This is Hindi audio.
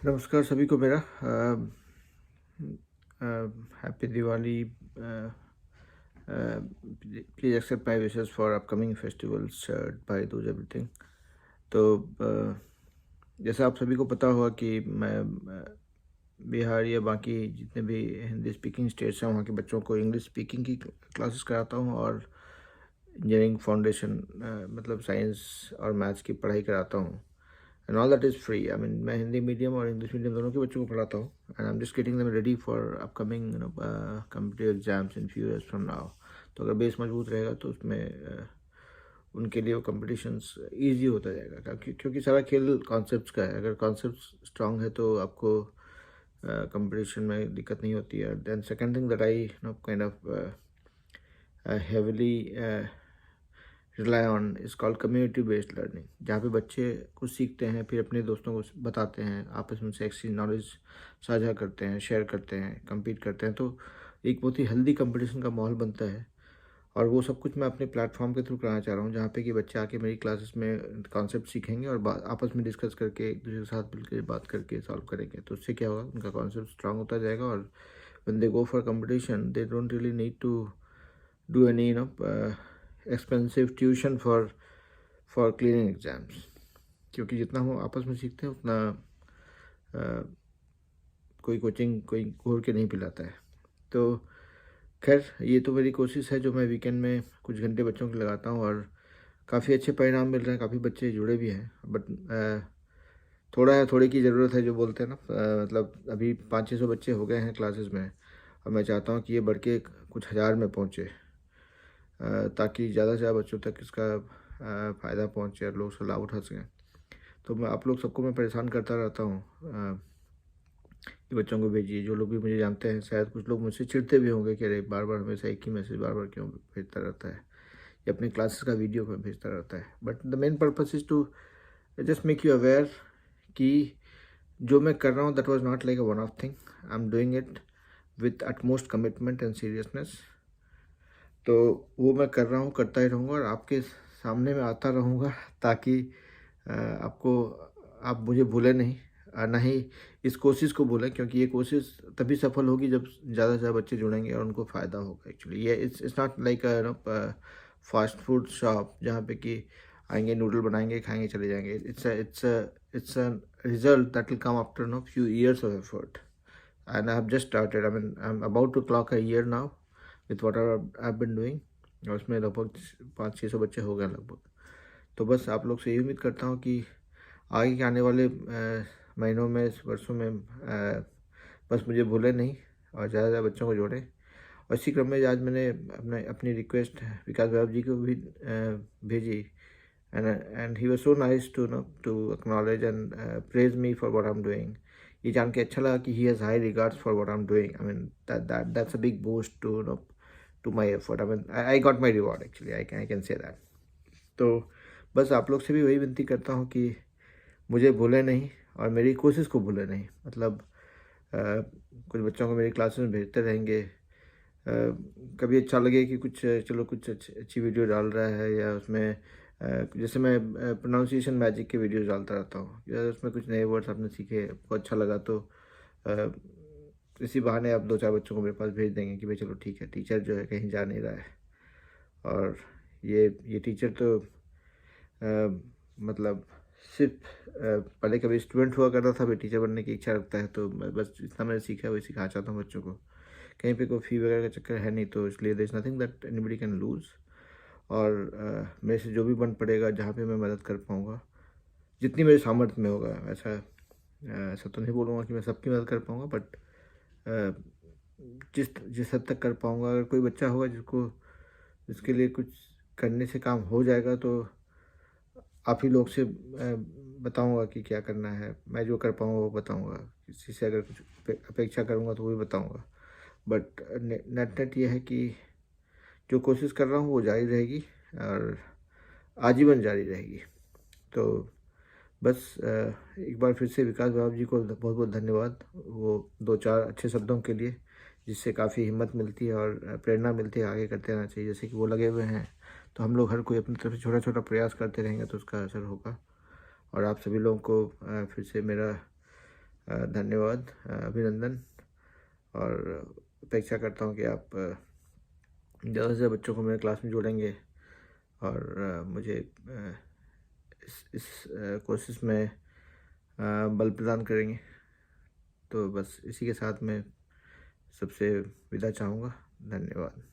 नमस्कार सभी को मेरा happy Diwali. Please accept my wishes for upcoming festivals, Bhai Dooj everything. तो जैसा आप सभी को पता होगा कि मैं बिहार या बाकी जितने भी हिंदी स्पीकिंग स्टेट्स हैं वहाँ के बच्चों को इंग्लिश स्पीकिंग की क्लासेस कराता हूँ और इंजीनियरिंग फाउंडेशन मतलब साइंस और मैथ्स की पढ़ाई कराता हूँ। And all that is free. I mean मैं हिंदी मीडियम और इंग्लिश मीडियम दोनों के बच्चों को पढ़ाता हूँ and I am just getting them ready for upcoming competitive exams in few years from now. तो अगर बेस मजबूत रहेगा तो उसमें उनके लिए वो कॉम्पिटिशन्स ईजी होता जाएगा, क्योंकि सारा खेल कॉन्सेप्ट्स का है। अगर कॉन्सेप्ट स्ट्रांग है तो आपको कंपटीशन में दिक्कत नहीं होती है। Then second thing that I kind of heavily rely on is called community based learning, जहाँ पे बच्चे कुछ सीखते हैं फिर अपने दोस्तों को बताते हैं, आपस में से एक्सचेंज नॉलेज साझा करते हैं, शेयर करते हैं, compete करते हैं। तो एक बहुत ही हेल्दी कंपटीशन का माहौल बनता है और वो सब कुछ मैं अपने प्लेटफॉर्म के थ्रू कराना चाह रहा हूँ, जहाँ पे कि बच्चे आके मेरी क्लासेस में कॉन्सेप्ट सीखेंगे और आपस में डिस्कस करके एक दूसरे के साथ मिलकर बात करके सॉल्व करेंगे। तो उससे क्या होगा, उनका कॉन्सेप्ट स्ट्रांग होता जाएगा और when they go for competition they don't really need to do any expensive tuition for clearing exams, क्योंकि जितना हम आपस में सीखते हैं उतना कोई कोचिंग कोई घोर के नहीं पिलाता है। तो खैर ये तो मेरी कोशिश है जो मैं वीकेंड में कुछ घंटे बच्चों के लगाता हूँ और काफ़ी अच्छे परिणाम मिल रहे हैं, काफ़ी बच्चे जुड़े भी हैं। बट थोड़े की ज़रूरत है, जो बोलते हैं ना, मतलब अभी 500-600 बच्चे हो गए हैं क्लासेस में और मैं चाहता हूँ कि ये बढ़ के कुछ हज़ार में पहुँचे, ताकि ज़्यादा से ज़्यादा बच्चों तक इसका फ़ायदा पहुँचे और लोग उसका लाभ उठा सकें। तो मैं आप लोग सबको मैं परेशान करता रहता हूँ कि बच्चों को भेजिए। जो लोग भी मुझे जानते हैं, शायद कुछ लोग मुझसे चिढ़ते भी होंगे कि अरे बार बार हमेशा एक ही मैसेज बार बार क्यों भेजता रहता है, या अपने क्लासेस का वीडियो में भेजता रहता है। But the main purpose is to just make you aware कि जो मैं कर रहा हूँ that was not like a one off thing, I am doing it with utmost commitment and seriousness. तो वो मैं कर रहा हूँ, करता ही रहूँगा और आपके सामने मैं आता रहूँगा, ताकि आपको आप मुझे भूलें नहीं, ना ही इस कोशिश को भूलें, क्योंकि ये कोशिश तभी सफल होगी जब ज़्यादा से ज़्यादा बच्चे जुड़ेंगे और उनको फ़ायदा होगा। एक्चुअली ये it's not like fast food shop जहाँ पे कि आएंगे, नूडल बनाएंगे, खाएंगे, चले जाएंगे। It's a result that will come after few years of effort and I have just started. I mean, I'm about to clock a year now with what I've been doing। और उसमें लगभग 500-600 बच्चे हो गए लगभग। तो बस आप लोग से यही उम्मीद करता हूँ कि आगे के आने वाले महीनों में, इस वर्षों में बस मुझे भूलें नहीं और ज़्यादा से ज़्यादा बच्चों को जोड़ें। और इसी क्रम में आज मैंने अपनी रिक्वेस्ट विकास वैभव जी को भी भेजी and he was so nice to acknowledge and praise me for what I am doing. ये जान के अच्छा लगा कि he has high regards for what I am doing. I mean that's a big boost to my effort. I mean I got my reward actually, I can say that. तो बस आप लोग से भी वही विनती करता हूँ कि मुझे भूलें नहीं और मेरी कोशिश को भूलें नहीं। मतलब कुछ बच्चों को मेरी क्लासेस में भेजते रहेंगे। कभी अच्छा लगे कि कुछ चलो कुछ अच्छी वीडियो डाल रहा है, या उसमें जैसे मैं प्रोनाउंसिएशन मैजिक के वीडियोस डालता रहता हूँ, या उसमें कुछ नए वर्ड्स आपने सीखे, आपको अच्छा लगा तो अ, इसी बहाने आप 2-4 बच्चों को मेरे पास भेज देंगे कि भाई चलो ठीक है, टीचर जो है कहीं जा नहीं रहा है। और ये टीचर तो मतलब सिर्फ पहले कभी स्टूडेंट हुआ करता था, अभी टीचर बनने की इच्छा रखता है। तो मैं बस जितना मैंने सीखा है वही सिखाना चाहता हूँ बच्चों को। कहीं पे कोई फ़ी वगैरह का चक्कर है नहीं, तो इसलिए there is nothing that anybody can lose. और मेरे से जो भी बन पड़ेगा, जहाँ पे मैं मदद कर पाऊँगा, जितनी मेरे सामर्थ्य में होगा, ऐसा तो नहीं बोलूँगा कि मैं सबकी मदद कर पाऊँगा, बट जिस जिस हद तक कर पाऊँगा। अगर कोई बच्चा होगा जिसके लिए कुछ करने से काम हो जाएगा, तो आप ही लोग से बताऊँगा कि क्या करना है। मैं जो कर पाऊँगा वो बताऊँगा। किसी से अगर कुछ अपेक्षा करूँगा तो वो भी बताऊँगा। बट नेट नेट ये है कि जो कोशिश कर रहा हूँ वो जारी रहेगी और आजीवन जारी रहेगी। तो बस एक बार फिर से विकास बाबू जी को बहुत बहुत धन्यवाद, वो 2-4 अच्छे शब्दों के लिए, जिससे काफ़ी हिम्मत मिलती है और प्रेरणा मिलती है, आगे करते रहना चाहिए। जैसे कि वो लगे हुए हैं, तो हम लोग हर कोई अपनी तरफ से छोटा छोटा प्रयास करते रहेंगे तो उसका असर होगा। और आप सभी लोगों को फिर से मेरा धन्यवाद, अभिनंदन, और अपेक्षा करता हूँ कि आप ज़्यादा से ज़्यादा बच्चों को मेरे क्लास में जोड़ेंगे और मुझे इस कोशिश में बल प्रदान करेंगे। तो बस इसी के साथ मैं सबसे विदा चाहूँगा। धन्यवाद।